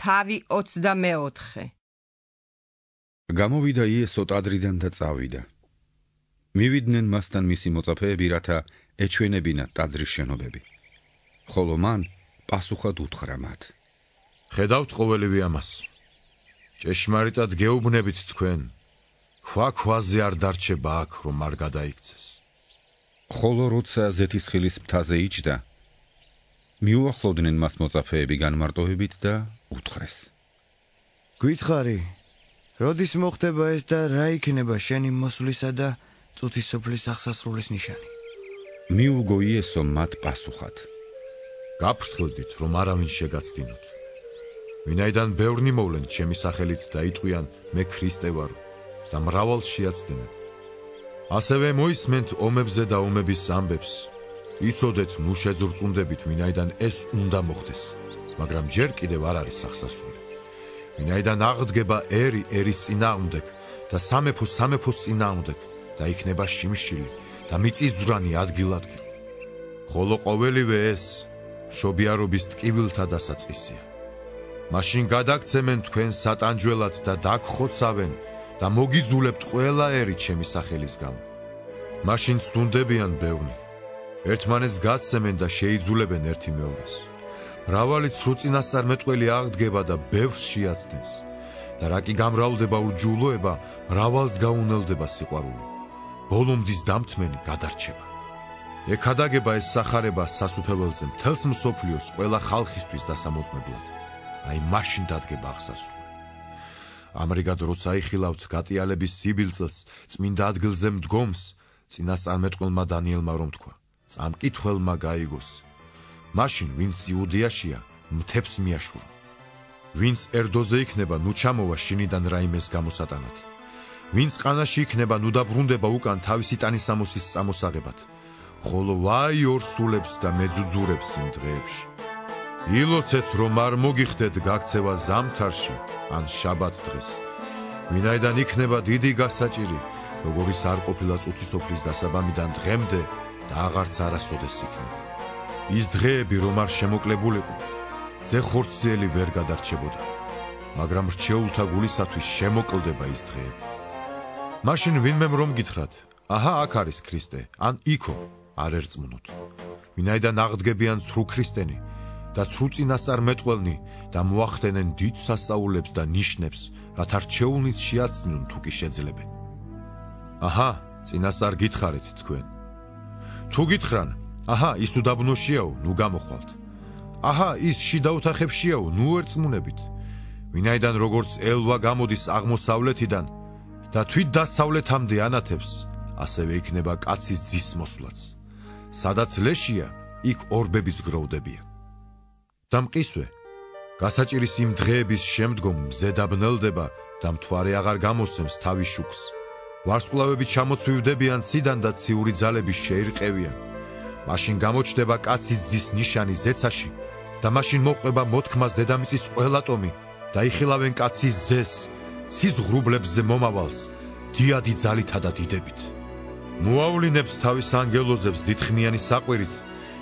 თავი 24. გამოვიდა იესო ტაძრიდან და წავიდა. მივიდნენ მასთან მისი მოწაფეები, რათა ეჩვენებინათ ტაძრის შენობები. ხოლო მან პასუხად უთხრა მათ: ხედავთ ყოველივე ამას. ჭეშმარიტად გეუბნებით თქვენ, ქვაზე არ დარჩება აქ, რომ არ გადაიქცეს. ხოლო როცა ზეთისხილის მთაზე იჯდა, მიუახლოვდნენ მას მოწაფეები განმარტოვებით და უთხრეს: გვითხარი, როდის მოხდება ეს და რა იქნება შენი მოსვლისა და წუთის სოფლის აღსასრულის ნიშანი? მიუგო იესო მათ პასუხად: გაფრთხილდით, რომ არავინ შეგაცდინოთ. ვინაიდან ბევრნი მოვლენ ჩემი სახელით და იტყვიან, მე ქრისტე ვარ და მრავალ შეაცდენენ. ასევე მოისმენთ ომებზე და ომების ამბებს. იცოდეთ, ნუ შეძრწუნდებით, ვინაიდან ეს უნდა მოხდეს, მაგრამ ჯერ კიდევ არ არის აღსასრული. ვინაიდან აღდგება ერი ერის წინააღმდეგ და სამეფო სამეფოს წინააღმდეგ და იქნება შიმშილი და მიწისძვრანი ადგილ-ადგილ. ხოლო ყოველივე ეს მშობიარობის ტკივილთა დასაწყისია. მაშინ გადაგცემენ თქვენ სატანჯველად და დაგხოცავენ და მოგიძულებთ ყველა ერი ჩემი სახელის გამო. მაშინ ცდუნდებიან ბევრნი. ერთმანეთს გასცემენ და შეიძულებენ ერთი მეორეს. მრავალი ცრუ წინასწარმეტყველი აღდგება და ბევრს შეაცდენს. და რა კი გამრავლდება ურჯულოება, მრავალს გაუნელდება სიყვარული. ბოლომდის დამთმენი გადარჩება. ეკადაგება ეს სახარება სასუფეველზე მთელს მსოფლიოს ყველა ხალხისთვის დასამოწმებლად. აი მაშინ დადგება აღსასრული. ამრიგად როცა იხილავთ გატიალების სიბილწეს წმინდა ადგილზე მდგომს, წინასწარმეტყველმა დანიელმა რომ თქვა: წამკითხველმა გაიგოს. მაშინ ვინც იუდეაშია, მთებს მიაშურო. ვინც ერდოზე იქნება, ნუ ჩამოვა შინიდან რაიმეს გამოსატანად. ვინც ყანაში იქნება, ნუ დაბრუნდება უკან თავისი ტანისამოსის წამოსაღებად. ხოლო ვაი ორსულებს და მეძუძურებს იმ დღეებში. ილოცეთ, რომ არ მოგიხდეთ გაქცევა ზამთარში ან შაბათ დღეს. ვინაიდან იქნება დიდი გასაჭირი, როგორიც არ ყოფილა წუთისოფლის დასაბამიდან დღემდე და აღარც არასოდეს იქნება. ის დღეები რომ არ შემოკლებულიყო, ძე ხორციელი ვერ გადარჩებოდა, მაგრამ რჩეულთა გულისათვის შემოკლდება ის დღეები. მაშინ ვინმემ რომ გითხრათ, აჰა აქ არის ქრისტე, ან იქო, არ ერწმუნოთ. ვინაიდან აღდგებიან ცრუ ქრისტენი და ცრუ წინასწარმეტყველნი და მოახდენენ დიდ სასწაულებს და ნიშნებს, რათა რჩეულნიც შეაცდნონ თუ კი შეძლებენ. აჰა, წინასწარ გითხარით თქვენ. თუ გითხრან, აჰა, ის უდაბნოშიაო, ნუ გამოხვალთ. აჰა, ის შიდა ოთახებშიაო, ნუ ერწმუნებით. ვინაიდან როგორც ელვა გამოდის აღმოსავლეთიდან და თვით დასავლეთამდე ანათებს, ასევე იქნება კაცის ძის მოსვლაც. სადაც ლეშია, იქ ორბების გროვდებიან. და მყისვე, გასაჭირის იმ დღეების შემდგომ მზე დაბნელდება და მთვარე აღარ გამოსცემს თავის შუქს. ვარსკვლავები ჩამოცვივდებიან ციდან და ციური ძალები შეირყევიან. მაშინ გამოჩნდება კაცის ძის ნიშანი ზეცაში და მაშინ მოყვება მოთქმას დედამიწის ყველა ტომი და იხილავენ კაცის ძეს, ცის ღრუბლებზე მომავალს, დიადი ძალითა და დიდებით. მოავლინებს თავის ანგელოზებს დიდხმიანი საყვირით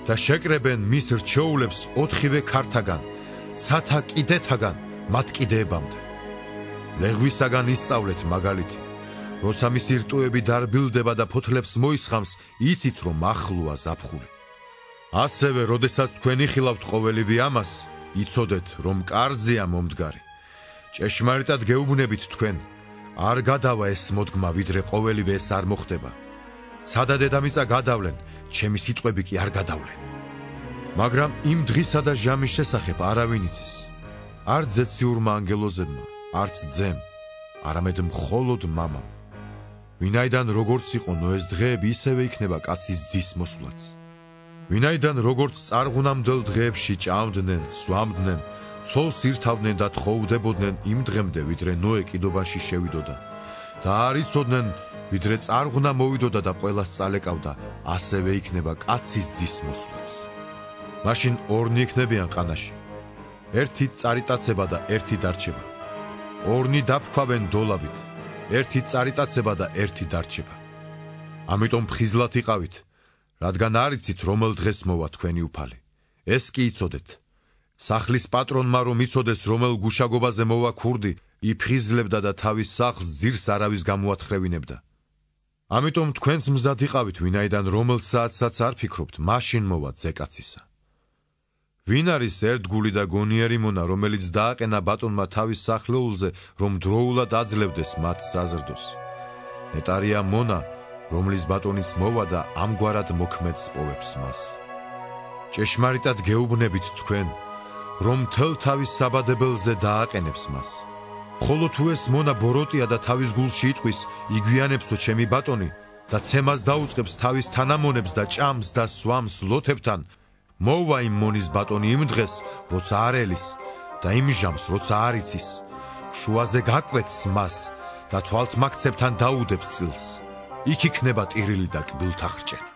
და შეკრებენ მის რჩეულებს 4-ვე ქართაგან, ცათა კიდეთაგან, მათ კიდეებამდე. ლეღვისაგან ისწავლეთ მაგალითი. როცა მისი რტუები დარბილდება და ფოთლებს მოისხამს, იცით რომ ახლოა ზაფხული. ასევე, როდესაც თქვენ იხილავთ ყოველივე ამას, იცოდეთ რომ კარზეა მომდგარი. ჭეშმარიტად გეუბნებით თქვენ, არ გადავა ეს მოდგმა, ვიდრე ყოველივე ეს არ მოხდება. ცადა დედამიწა გადავლენ, ჩემი სიტყვები კი არ გადავლენ. მაგრამ იმ დღისა და ჟამის შესახებ არავინ იცის. არც ზეციურმა ანგელოზებმა, არც ძემ, არამედ მხოლოდ მამამ. ვინაიდან როგორც იყო ნოეს დღეები, ისევე იქნება კაცის ძის მოსვლაც. ვინაიდან როგორც წარღუნამდელ დღეებში ჭამდნენ, სვამდნენ, ცოლს ირთავდნენ და თხოვდებოდნენ იმ დღემდე, ვიდრე ნოე კიდობაში შევიდოდა და არ იცოდნენ, ვიდრე წარღვნა მოვიდოდა და ყველას წალეკავდა, ასევე იქნება კაცის ძის მოსვლაც. მაშინ ორნი იქნებიან ყანაში, ერთი წარიტაცება და ერთი დარჩება. ორნი დაფქვავენ დოლაბით, ერთი წარიტაცება და ერთი დარჩება. ამიტომ ფხიზლად იყავით, რადგან არ იცით რომელ დღეს მოვა თქვენი უფალი. ეს კი იცოდეთ, სახლის პატრონმა რომ იცოდეს რომელ გუშაგობაზე მოვა ქურდი, იფხიზლებდა და თავის სახლს ძირს არავის გამოათხრევინებდა. ამიტომ თქვენს მზად იყავით, ვინაიდან რომელ საათსაც არ ფიქრობთ, მაშინ მოვა ძეკაცისა. ვინ არის ერთგული და გონიერი მონა, რომელიც დააყენა ბატონმა თავის სახლეულზე, რომ დროულად აძლევდეს მათ საზრდოს? ნეტარია მონა, რომლის ბატონიც მოვა და ამგვარად მოქმედს პოვებს მას. ჭეშმარიტად გეუბნებით თქვენ, რომ მთელ თავის საბადებელზე დააყენებს მას. ხოლო თუ ეს მონა ბოროტია და თავის გულში იტყვის, იგვიანებსო ჩემი ბატონი და ცემას დაუწყებს თავის თანამონებს და ჭამს და სვამს ლოთებთან, მოვა იმ მონის ბატონი იმ დღეს, როცა არ ელის და იმ ჟამს, როცა არ იცის, შუაზე გაკვეთს მას და თვალთმაქცებთან დაუდებს წილს. იქ იქნება ტირილი და კბილთახრჭე.